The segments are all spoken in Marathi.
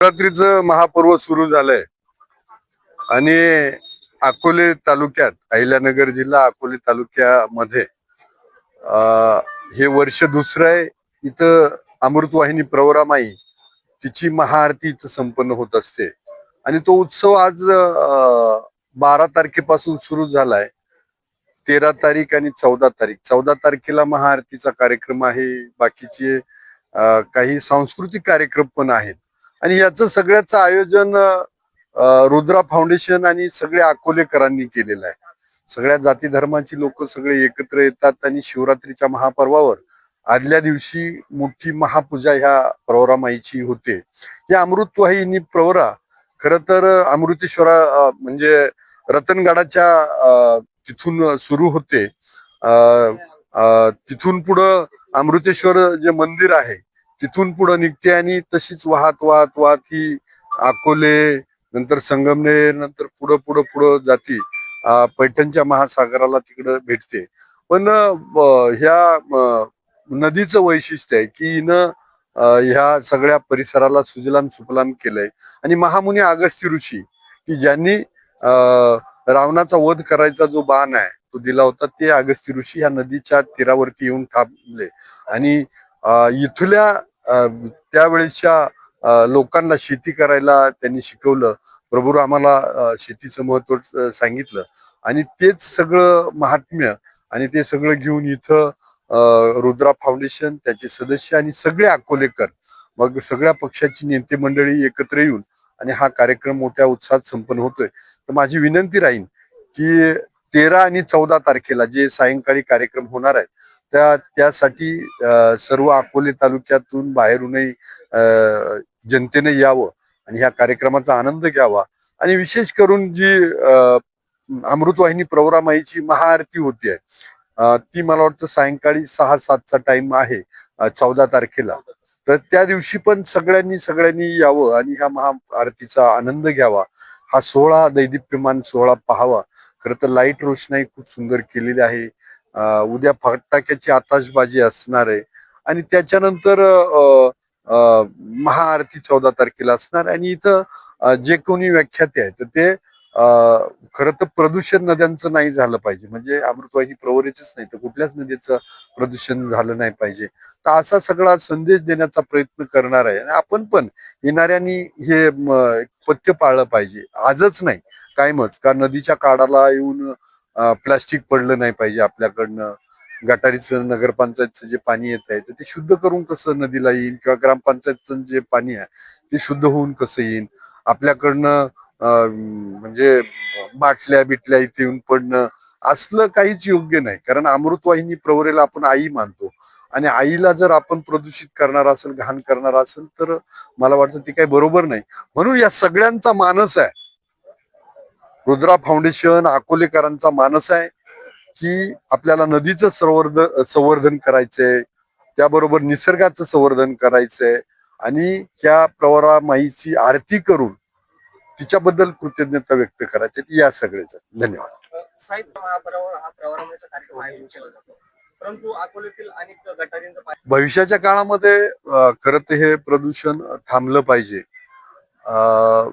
नवरात्रीचं महापर्व सुरू झालंय आणि अकोले तालुक्यात अहिल्यानगर जिल्हा अकोले तालुक्यामध्ये हे वर्ष दुसरं आहे. इथं अमृतवाहिनी प्रवरामाई तिची महाआरती इथं संपन्न होत असते आणि तो उत्सव आज 12 तारखेपासून सुरू झालाय. 13 तारीख आणि 14 तारीख. 14 तारखेला महाआरतीचा कार्यक्रम आहे. बाकीचे काही सांस्कृतिक कार्यक्रम पण आहेत आणि याचं सगळ्याचं आयोजन रुद्रा फाउंडेशन आणि सगळ्या अकोलेकरांनी केलेलं आहे. सगळ्या जाती धर्माची लोक सगळे एकत्र येतात आणि शिवरात्रीच्या महापर्वावर आदल्या दिवशी मोठी महापूजा ह्या प्रवरामाईची होते. या अमृतवाहिनी प्रवरा खर तर अमृतेश्वरा म्हणजे रतनगडाच्या तिथून सुरू होते. तिथून पुढं अमृतेश्वर जे मंदिर आहे तिथून पुढं निघते आणि तशीच वाहत वाहत वाहत ही अकोले नंतर संगमनेर नंतर पुढं पुढं पुढं जाती पैठणच्या महासागराला तिकडं भेटते. पण ह्या नदीचं वैशिष्ट्य आहे की हिनं ह्या सगळ्या परिसराला सुजलाम सुफलाम केलंय आणि महामुनी अगस्त्य ऋषी की ज्यांनी रावणाचा वध करायचा जो बाण आहे तो दिला होता ते अगस्त्य ऋषी ह्या नदीच्या तीरावरती येऊन थांबले आणि इथल्या त्यावेळेसच्या लोकांना शेती करायला त्यांनी शिकवलं. प्रभू आम्हाला शेतीचं महत्व सांगितलं आणि तेच सगळं महात्म्य आणि ते सगळं घेऊन इथं रुद्रा फाउंडेशन त्याचे सदस्य आणि सगळे अकोलेकर मग सगळ्या पक्षाची नेते मंडळी एकत्र येऊन आणि हा कार्यक्रम मोठ्या उत्साहात संपन्न होतोय. तर माझी विनंती राहील की 13 आणि 14 तारखेला जे सायंकाळी कार्यक्रम होणार आहे त्यासाठी सर्व अकोले तालुक्यातून बाहेरूनही जनतेने यावं आणि ह्या कार्यक्रमाचा आनंद घ्यावा. आणि विशेष करून जी अमृतवाहिनी प्रवरामाईची महाआरती होती ती मला वाटतं सायंकाळी 6-7चा टाइम आहे 14 तारखेला. तर त्या दिवशी पण सगळ्यांनी यावं आणि ह्या महाआरतीचा आनंद घ्यावा. हा सोहळा दैदिप्यमान सोहळा पाहावा. खरं तर लाईट रोषणाई खूप सुंदर केलेली आहे. उद्या फटाक्याची आताशबाजी असणार आहे आणि त्याच्यानंतर महाआरती 14 तारखेला असणार आणि इथं जे कोणी व्याख्याते आहे तर ते खरं तर प्रदूषण नद्यांचं नाही झालं पाहिजे. म्हणजे अमृतवाहिनी प्रवरेच नाही तर कुठल्याच नदीचं प्रदूषण झालं नाही पाहिजे. तर असा सगळा संदेश देण्याचा प्रयत्न करणार आहे आणि आपण पण येणाऱ्यांनी हे पथ्य पाळलं पाहिजे. आजच नाही कायमच का नदीच्या काठाला येऊन प्लास्टिक पडलं नाही पाहिजे आपल्याकडनं. गटारीचं नगरपंचायतचं जे पाणी येत आहे तर ते शुद्ध करून कसं नदीला येईल किंवा ग्रामपंचायतचं जे पाणी आहे ते शुद्ध होऊन कसं येईल. आपल्याकडनं म्हणजे बाटल्या बिटल्या इथे येऊन पडणं असलं काहीच योग्य नाही. कारण अमृतवाहिनी प्रवरेला आपण आई मानतो आणि आईला जर आपण प्रदूषित करणार असेल घाण करणार असेल तर मला वाटतं ते काही बरोबर नाही. म्हणून या सगळ्यांचा मानस आहे रुद्रा फाउंडेशन अकोलेकरांचा मानस आहे की आपल्याला नदीचं संवर्धन करायचंय त्याबरोबर निसर्गाचं संवर्धन करायचंय आणि त्या प्रवरामाईची आरती करून तिच्याबद्दल कृतज्ञता व्यक्त करायची. या सगळेच धन्यवाद. परंतु अकोल्यातील अनेक गटारींचा भविष्याच्या काळामध्ये खरं तर हे प्रदूषण थांबलं पाहिजे.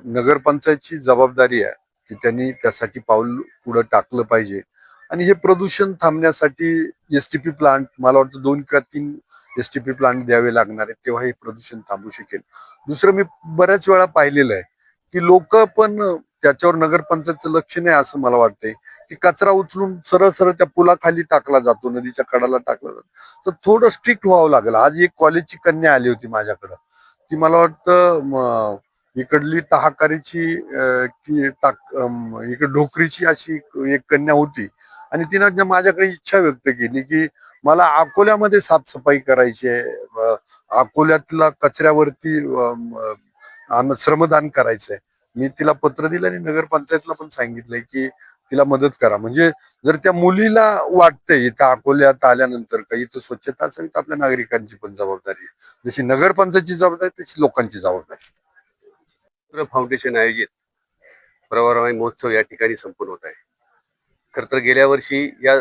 नगरपंचायतची जबाबदारी आहे की त्यांनी त्यासाठी पाऊल पुढे टाकलं पाहिजे आणि हे प्रदूषण थांबण्यासाठी एसटीपी प्लांट मला वाटतं 2 किंवा 3 एसटीपी प्लांट द्यावे लागणार आहेत तेव्हा हे प्रदूषण थांबू शकेल. दुसरं मी बऱ्याच वेळा पाहिलेलं आहे की लोक पण त्याच्यावर नगरपंचायतचं लक्ष नाही असं मला वाटतंय की कचरा उचलून सरळ सरळ त्या पुलाखाली टाकला जातो नदीच्या कडाला टाकला जातो. तर थोडं स्ट्रिक्ट व्हावं लागेल. आज एक कॉलेजची कन्या आली होती माझ्याकडं. ती मला वाटतं इकडली टाहाकारीची की इकडे ढोकरीची अशी एक कन्या होती आणि तिनं माझ्याकडे इच्छा व्यक्त केली की मला अकोल्यामध्ये साफसफाई करायची आहे. अकोल्यातला कचऱ्यावरती श्रमदान करायचंय. मी तिला पत्र दिलं आणि नगरपंचायतला पण सांगितलंय की तिला मदत करा. म्हणजे जर त्या मुलीला वाटतंय इथं अकोल्यात आल्यानंतर काही इथं स्वच्छता असावी तर आपल्या नागरिकांची पण जबाबदारी आहे. जशी नगरपंचायतची जबाबदारी तशी लोकांची जबाबदारी. फाउंडेशन आयोजित प्रवरामाई महोत्सव या ठिकाणी संपन्न होत आहे. खरं तर गेल्या वर्षी या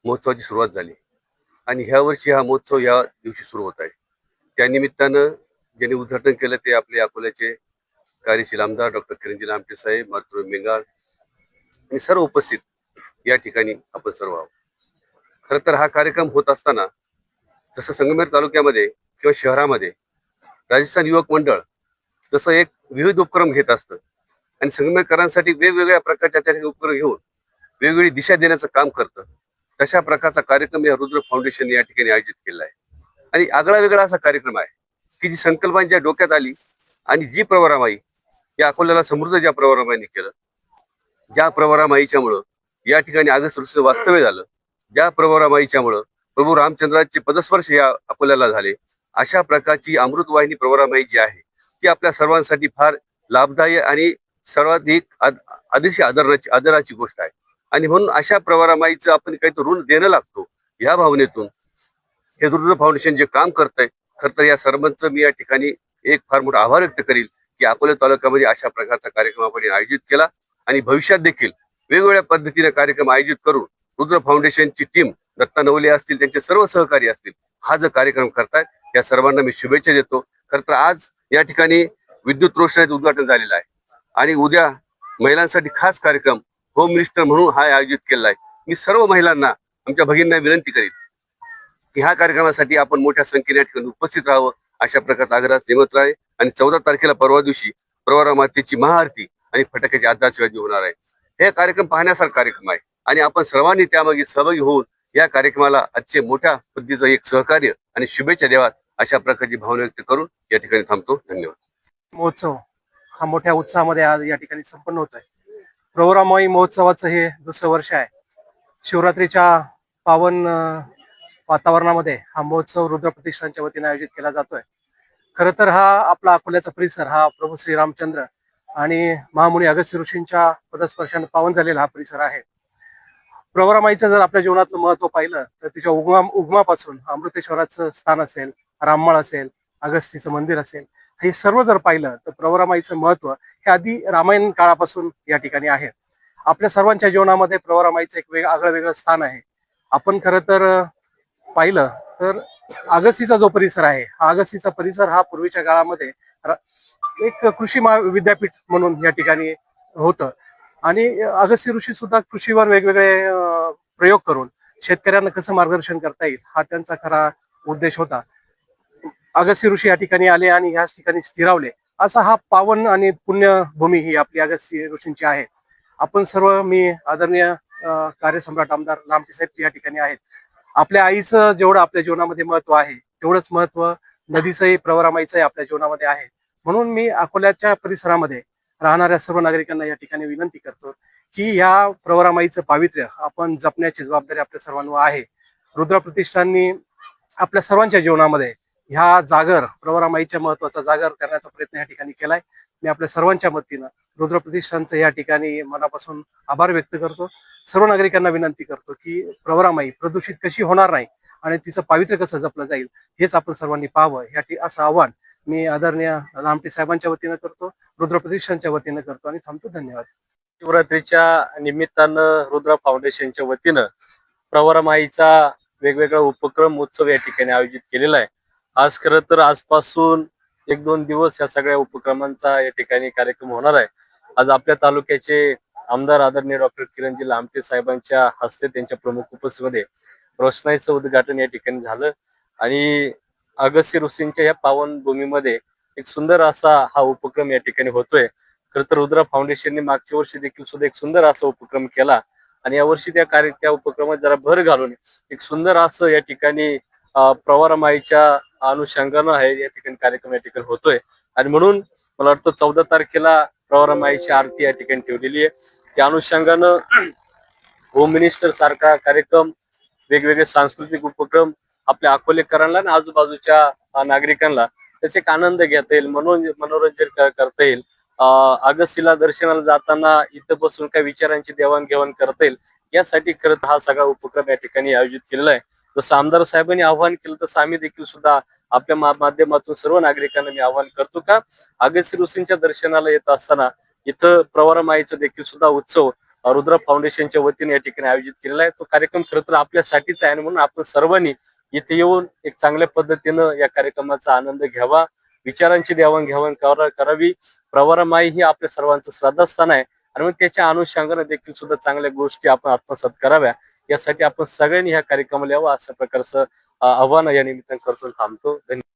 महोत्सवाची सुरुवात झाली आणि ह्या वर्षी हा महोत्सव या दिवशी सुरू होत आहे. त्यानिमित्तानं ज्यांनी उद्घाटन केलं ते आपले अकोल्याचे कार्यशील आमदार डॉक्टर किरणजी लामटे साहेब, मातृ मेंगाळ आणि सर्व उपस्थित या ठिकाणी आपण सर्व आहोत. खरं तर हा कार्यक्रम होत असताना जसं संगमेर तालुक्यामध्ये किंवा शहरामध्ये राजस्थान युवक मंडळ जसं एक विविध उपक्रम घेत असतं आणि संगमेरकरांसाठी वेगवेगळ्या प्रकारच्या त्या उपक्रम घेऊन वेगवेगळी दिशा देण्याचं काम करतं, तशा प्रकारचा कार्यक्रम या रुद्र फाउंडेशन या ठिकाणी आयोजित केला आहे. आणि आगळा वेगळा असा कार्यक्रम आहे की जी संकल्पना डोक्यात आली आणि जी प्रवरामाई या अकोल्याला समृद्ध ज्या प्रवरामाईने केलं, ज्या प्रवरामाईच्यामुळं या ठिकाणी आगस्त वास्तव्य झालं, ज्या प्रवरामाईच्यामुळं प्रभू रामचंद्राचे पदस्पर्श या अकोल्याला झाले, अशा प्रकारची अमृतवाहिनी प्रवरामाई जी आहे ती आपल्या सर्वांसाठी फार लाभदायी आणि सर्वाधिक अतिशय आदराची गोष्ट आहे. आणि म्हणून अशा प्रवरामाईचं आपण काही ऋण देणं लागतो या भावनेतून हे रुद्र फाउंडेशन जे काम करतंय, खरं तर या सर्वांचं मी या ठिकाणी एक फार मोठा आभार व्यक्त करील की अकोला तालुक्यामध्ये अशा प्रकारचा कार्यक्रम आपण आयोजित केला आणि भविष्यात देखील वेगवेगळ्या पद्धतीने कार्यक्रम आयोजित करून रुद्र फाउंडेशनची टीम, दत्ता नवले असतील, त्यांचे सर्व सहकारी असतील, हा जो कार्यक्रम करतायत या सर्वांना मी शुभेच्छा देतो. खरं तर आज या ठिकाणी विद्युत रोषणाचं उद्घाटन झालेलं आहे आणि उद्या महिलांसाठी खास कार्यक्रम होम मिनिस्टर म्हणून हा आयोजित केलेला आहे. मी सर्व महिलांना, आमच्या भगिनींना विनंती करीन की ह्या कार्यक्रमासाठी आपण मोठ्या संख्येने या ठिकाणी उपस्थित राहावं, अशा प्रकारचा आग्रह निमंत्रण आहे. आणि 14 तारखेला परवा दिवशी प्रवरा मातेची महाआरती आणि फटाक्याची आदराशिवाजी होणार आहे. हे कार्यक्रम पाहण्यासारखा कार्यक्रम आहे आणि आपण सर्वांनी त्यामागे सहभागी होऊन या कार्यक्रमाला आजचे मोठ्या पद्धतीचं एक सहकार्य आणि शुभेच्छा द्याव्यात, अशा प्रकारची भावना व्यक्त करून या ठिकाणी थांबतो. धन्यवाद. महोत्सव हा मोठ्या उत्साहामध्ये आज या ठिकाणी संपन्न होत आहे. प्रवरामाई महोत्सवाचं हे दुसरं वर्ष आहे. शिवरात्रीच्या पावन वातावरणामध्ये हा महोत्सव रुद्र प्रतिष्ठानच्या वतीने आयोजित केला जातोय. खरं तर हा आपला अकोल्याचा परिसर हा प्रभू श्री रामचंद्र आणि महामुनी अगस्त्य ऋषींच्या पदस्पर्शाने पावन झालेला हा परिसर आहे. प्रवरामाईचं जर आपल्या जीवनातलं महत्व पाहिलं तर तिच्या उगमापासून अमृतेश्वराचं स्थान असेल, राममळ असेल, अगस्तीचं मंदिर असेल, हे सर्व जर पाहिलं तर प्रवरामाईचं महत्व हे आधी रामायण काळापासून या ठिकाणी आहे. आपल्या सर्वांच्या जीवनामध्ये प्रवरामाईचं एक आगळं वेगळं स्थान आहे. आपण खरं तर पाहिलं तर अगस्तीचा जो परिसर आहे, हा अगस्तीचा परिसर हा पूर्वीच्या काळामध्ये एक कृषी विद्यापीठ म्हणून या ठिकाणी होतं आणि अगस्त्य ऋषी सुद्धा कृषीवर वेगवेगळे प्रयोग करून शेतकऱ्यांना कसं मार्गदर्शन करता येईल हा त्यांचा खरा उद्देश होता. अगस्त्य ऋषी या ठिकाणी आले आणि ह्याच ठिकाणी स्थिरावले. असा हा पावन आणि पुण्यभूमी ही आपली अगस्त्य ऋषींची आहे. आपण सर्व, मी आदरणीय कार्यसम्राट आमदार लामटे साहेब या ठिकाणी आहेत. आपल्या आईचं जेवढं आपल्या जीवनामध्ये महत्व आहे तेवढंच महत्व नदीचंही, प्रवरामाईचंही आपल्या जीवनामध्ये आहे. म्हणून मी अकोल्याच्या परिसरामध्ये राहणाऱ्या सर्व नागरिकांना या ठिकाणी विनंती करतो की या प्रवरामाईचं पावित्र्य आपण जपण्याची जबाबदारी आपल्या सर्वांवर आहे. रुद्र प्रतिष्ठाननी आपल्या सर्वांच्या जीवनामध्ये ह्या जागर, प्रवरामाईच्या महत्वाचा जागर करण्याचा प्रयत्न या ठिकाणी केलाय. मी आपल्या सर्वांच्या वतीनं रुद्र प्रतिष्ठानचं या ठिकाणी मनापासून आभार व्यक्त करतो. सर्व नागरिकांना विनंती करतो की प्रवरामाई प्रदूषित कशी होणार नाही आणि तिचं पावित्र्य कसं जपलं जाईल हेच आपण सर्वांनी पाहावं, असं आव्हान मी आदरणीय लामटे साहेबांच्या वतीनं करतो, रुद्र प्रतिष्ठानच्या वतीनं करतो आणि थांबतो. धन्यवाद. शिवरात्रीच्या निमित्तानं रुद्र फाउंडेशनच्या वतीनं प्रवरामाईचा वेगवेगळा उपक्रम, उत्सव या ठिकाणी आयोजित केलेला आहे. आज खरं तर आजपासून 1-2 दिवस या सगळ्या उपक्रमांचा या ठिकाणी कार्यक्रम होणार आहे. आज आपल्या तालुक्याचे आमदार आदरणीय डॉक्टर किरणजी लामटे साहेबांच्या हस्ते, त्यांच्या प्रमुख उपस्थितीमध्ये रोषणाईचं उद्घाटन या ठिकाणी झालं आणि अगस्त्य ऋषींच्या या पावन भूमीमध्ये एक सुंदर असा हा उपक्रम या ठिकाणी होतोय. खरं तर रुद्र फाउंडेशनने मागच्या वर्षी देखील सुद्धा एक सुंदर असा उपक्रम केला आणि यावर्षी त्या उपक्रमात जरा भर घालून एक सुंदर असं या ठिकाणी प्रवरामाईच्या अनुषंगानं आहे या ठिकाणी कार्यक्रम या ठिकाणी होतोय. आणि म्हणून मला वाटतं 14 तारखेला प्रवरामाईची आरती या ठिकाणी ठेवलेली आहे. त्या अनुषंगानं होम मिनिस्टर सारखा कार्यक्रम, वेगवेगळे सांस्कृतिक उपक्रम आपल्या अकोलेकरांना आणि आजूबाजूच्या नागरिकांना त्याचा एक आनंद घेता येईल, मनोरंजन करता येईल. अगस्तीला दर्शनाला जाताना इथं बसून काही विचारांची देवाणघेवाण करता येईल, यासाठी खरं हा सगळा उपक्रम या ठिकाणी आयोजित केलेला आहे. जसं आमदार साहेबांनी आवाहन केलं तसं आम्ही देखील सुद्धा आपल्या माध्यमातून सर्व नागरिकांना मी आवाहन करतो का अगस्त्य ऋषींच्या दर्शनाला येत असताना इथं प्रवरामाईचं देखील सुद्धा उत्सव रुद्र फाउंडेशनच्या वतीने या ठिकाणी आयोजित केलेला आहे. तो कार्यक्रम खरं तर आपल्यासाठीच आहे म्हणून आपण सर्वांनी इथे येऊन एक चांगल्या पद्धतीनं या कार्यक्रमाचा आनंद घ्यावा विचारांची देवाणघेवाण करावी. प्रवरा माई ही आपल्या सर्वांचं श्रद्धास्थान आहे आणि मग त्याच्या अनुषंगाने देखील सुद्धा चांगल्या गोष्टी आपण आत्मसात कराव्या. यासाठी आपण सगळ्यांनी ह्या कार्यक्रमाला यावं, अशा प्रकारचं आव्हान या निमित्तानं करतो. थांबतो. धन्यवाद.